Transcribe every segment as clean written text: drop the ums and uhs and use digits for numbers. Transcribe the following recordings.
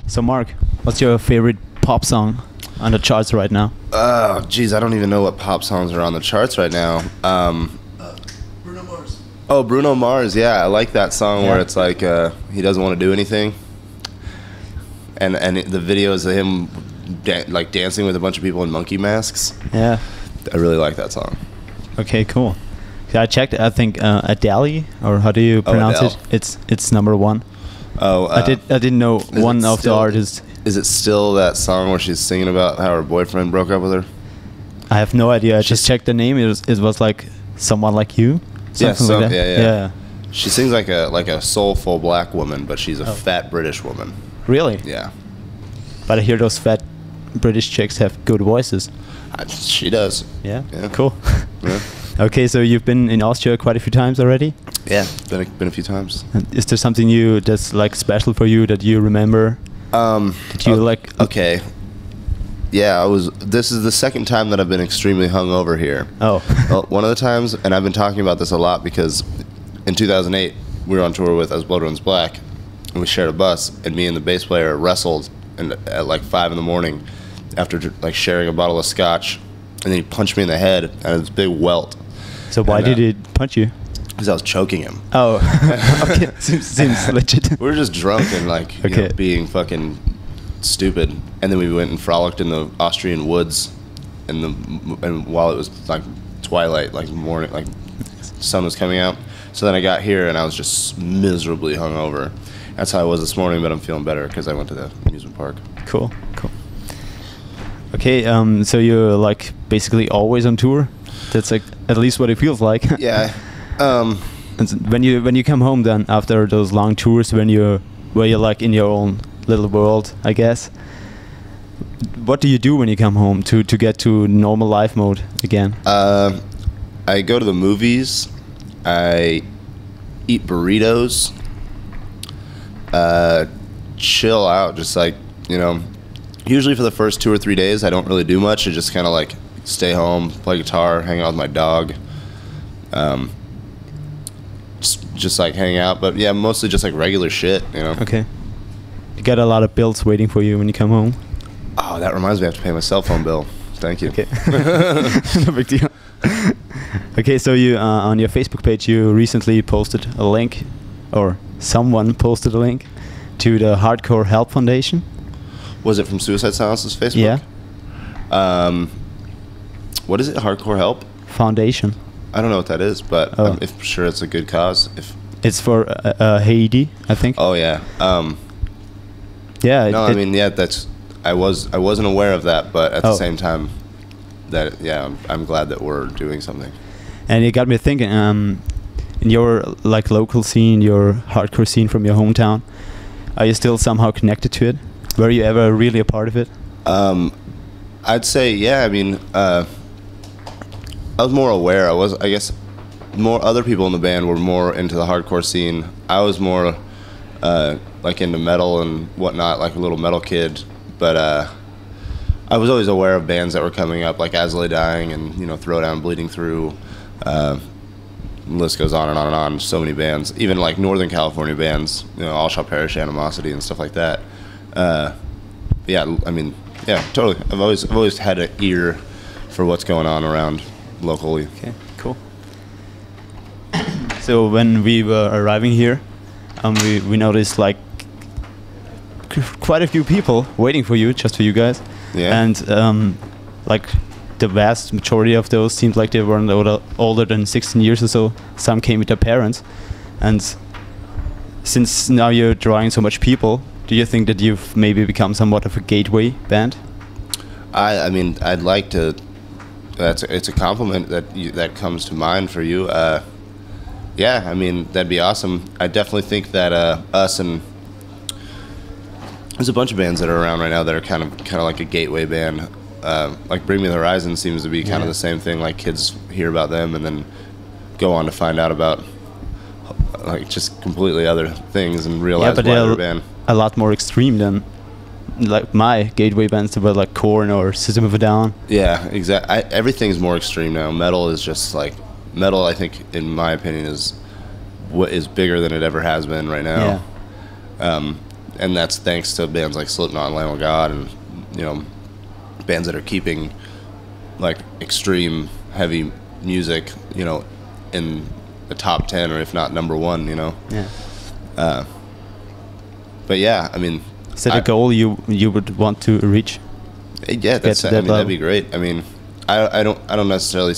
So Mark, what's your favorite pop song on the charts right now? Oh, geez, I don't even know what pop songs are on the charts right now. Bruno Mars. Oh, Bruno Mars, yeah, I like that song where it's like he doesn't want to do anything, and the videos of him like dancing with a bunch of people in monkey masks. Yeah, I really like that song. okay, cool. I checked. I think Adele, or how do you pronounce it? It's number one. Oh, I didn't know one of the artists. Is it still that song where she's singing about how her boyfriend broke up with her? I have no idea. I just checked the name. It was like Someone Like You. Something like that. Yeah. She sings like a soulful black woman, but she's a fat British woman. Really? Yeah. But I hear those fat British chicks have good voices. She does. Yeah. Yeah. Cool. Yeah. Okay, so you've been in Austria quite a few times already. Yeah, been a few times. And is there something that's like special for you that you remember? That you like? Okay. Yeah, this is the second time that I've been extremely hungover here. Oh. Well, one of the times, and I've been talking about this a lot because in 2008 we were on tour with As Blood Runs Black, and we shared a bus, and me and the bass player wrestled at like 5 in the morning after like sharing a bottle of scotch, and then he punched me in the head, and it was a big welt. So why did he punch you? Because I was choking him. Oh, okay. Seems legit. We were just drunk and like you know, being fucking stupid, and then we went and frolicked in the Austrian woods, and while it was like twilight, like morning, like sun was coming out. So then I got here and I was just miserably hungover. That's how I was this morning, but I'm feeling better because I went to the amusement park. Cool. Okay, so you're like basically always on tour. That's like at least what it feels like. Yeah. And when you come home then after those long tours, where you're like in your own little world, I guess. What do you do when you come home to get to normal life mode again? I go to the movies. I eat burritos. Chill out, just like, you know. Usually for the first 2 or 3 days, I don't really do much. I just kind of like stay home, play guitar, hang out with my dog. Just like hang out, but yeah, mostly just like regular shit, you know. Okay. You got a lot of bills waiting for you when you come home. Oh, that reminds me, I have to pay my cell phone bill. Thank you. Okay. No big deal. Okay, so you on your Facebook page, you recently posted a link, or someone posted a link to the Hardcore Help Foundation. Was it from Suicide Silence's Facebook? Yeah. What is it? Hardcore Help Foundation. I don't know what that is, but if sure it's a good cause. It's for Haiti, I think. Oh yeah. Yeah. No, I mean, yeah. I wasn't aware of that, but at the same time, I'm glad that we're doing something. And it got me thinking. In your like local scene, your hardcore scene from your hometown, are you still somehow connected to it? Were you ever really a part of it? I'd say yeah. I mean, I was more aware. I guess more other people in the band were more into the hardcore scene. I was more like into metal and whatnot, like a little metal kid. But I was always aware of bands that were coming up, like As Lay Dying and, you know, Throwdown, Bleeding Through. The list goes on and on and on. So many bands, even like Northern California bands, you know, All Shall Perish, Animosity, and stuff like that. Yeah, I mean, yeah, totally. I've always had an ear for what's going on around locally. Okay, cool. So when we were arriving here, we noticed like quite a few people waiting for you, just for you guys. Yeah. And like the vast majority of those seemed like they weren't older than 16 years or so. Some came with their parents. And since now you're drawing so much people, do you think that you've maybe become somewhat of a gateway band? I mean, I'd like to. It's a compliment that comes to mind for you. Yeah, I mean, that'd be awesome. I definitely think that us and there's a bunch of bands that are around right now that are kind of like a gateway band. Like Bring Me the Horizon seems to be kind of the same thing. Like kids hear about them and then go on to find out about like just completely other things and realize why they're a band. A lot more extreme than like my gateway bands that were like Korn or System of a Down. Yeah, exactly. Everything's more extreme now. Metal is just like metal. I think, in my opinion, is what is bigger than it ever has been right now. Yeah. And that's thanks to bands like Slipknot and Lamb of God, and bands that are keeping like extreme heavy music, in the top 10 or if not number 1. Yeah. But yeah, I mean, is that a goal you would want to reach? Yeah, that'd be great. I mean, I don't necessarily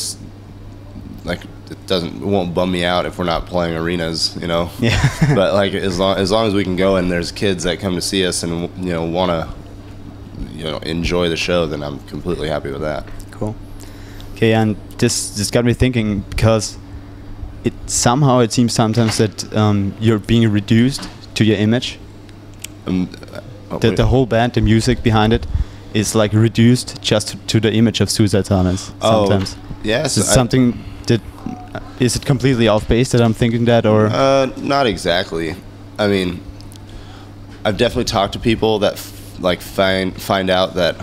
like it won't bum me out if we're not playing arenas, Yeah. But like as long as we can go and there's kids that come to see us and want to enjoy the show, then I'm completely happy with that. Cool. Okay, and this got me thinking, because it seems sometimes that you're being reduced to your image. The whole band, the music behind it, is like reduced just to the image of Suicide Silence sometimes. Yes. Is it something that is it completely off base that I'm thinking that, or? Not exactly. I mean, I've definitely talked to people that find out that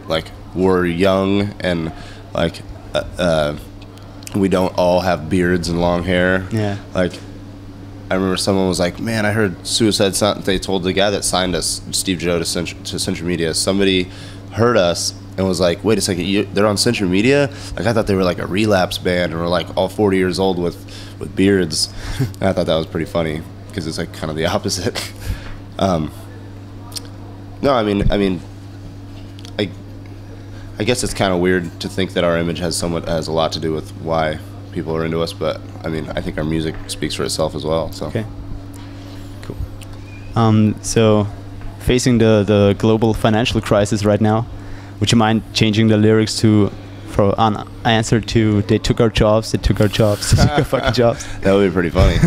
like we're young and like we don't all have beards and long hair. Yeah. Like, I remember someone was like, "Man, I heard Suicide Silence." They told the guy that signed us, Steve Joe, to Century Media. Somebody heard us and was like, "Wait a second, they're on Century Media?" Like, I thought they were like a relapse band or like all 40 years old with beards. And I thought that was pretty funny because it's like kind of the opposite. No, I mean, I guess it's kind of weird to think that our image has a lot to do with why people are into us, but I mean, I think our music speaks for itself as well. So. Okay. Cool. So, facing the global financial crisis right now, would you mind changing the lyrics for an answer to "They took our jobs, they took our jobs, they took our fucking jobs"? That would be pretty funny.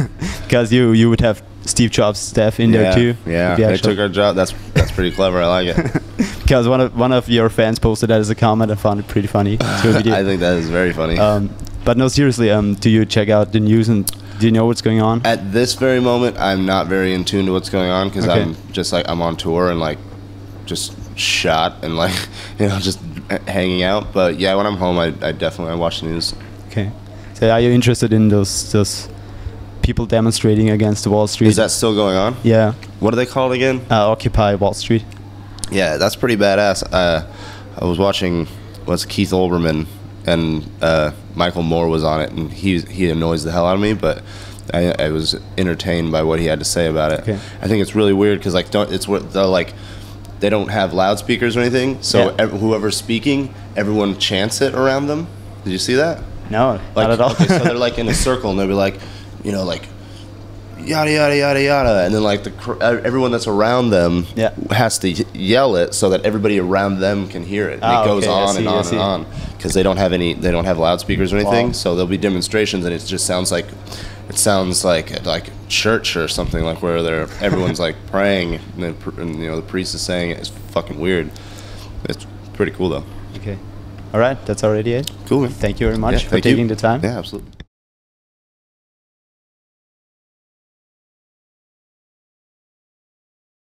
Because you would have Steve Jobs' staff in there too. Yeah, they took our job. That's pretty clever. I like it. Because one of your fans posted that as a comment. I found it pretty funny. I think that is very funny. But no, seriously, do you check out the news and do you know what's going on? At this very moment, I'm not very in tune to what's going on because I'm just like I'm on tour and like just shot and like just hanging out. But yeah, when I'm home, I definitely watch the news. Okay. So are you interested in those people demonstrating against Wall Street? Is that still going on? Yeah. What are they called again? Occupy Wall Street. Yeah, that's pretty badass. I was watching Keith Olbermann and Michael Moore was on it, and he annoys the hell out of me, but I was entertained by what he had to say about it. Okay. I think it's really weird because they don't have loudspeakers or anything, so whoever's speaking, everyone chants it around them. Did you see that? No, not at all. Okay, so they're like in a circle, and they'll be like, like yada yada yada yada, and then like everyone that's around them has to yell it so that everybody around them can hear it. And it goes on and on and on because they don't have loudspeakers or anything. Wow. So there'll be demonstrations, and it just sounds like church or something, like where everyone's like praying, and the priest is saying it. It's fucking weird. It's pretty cool though. Okay. All right, that's already it. Cool, man. Thank you very much for taking the time. Yeah, absolutely.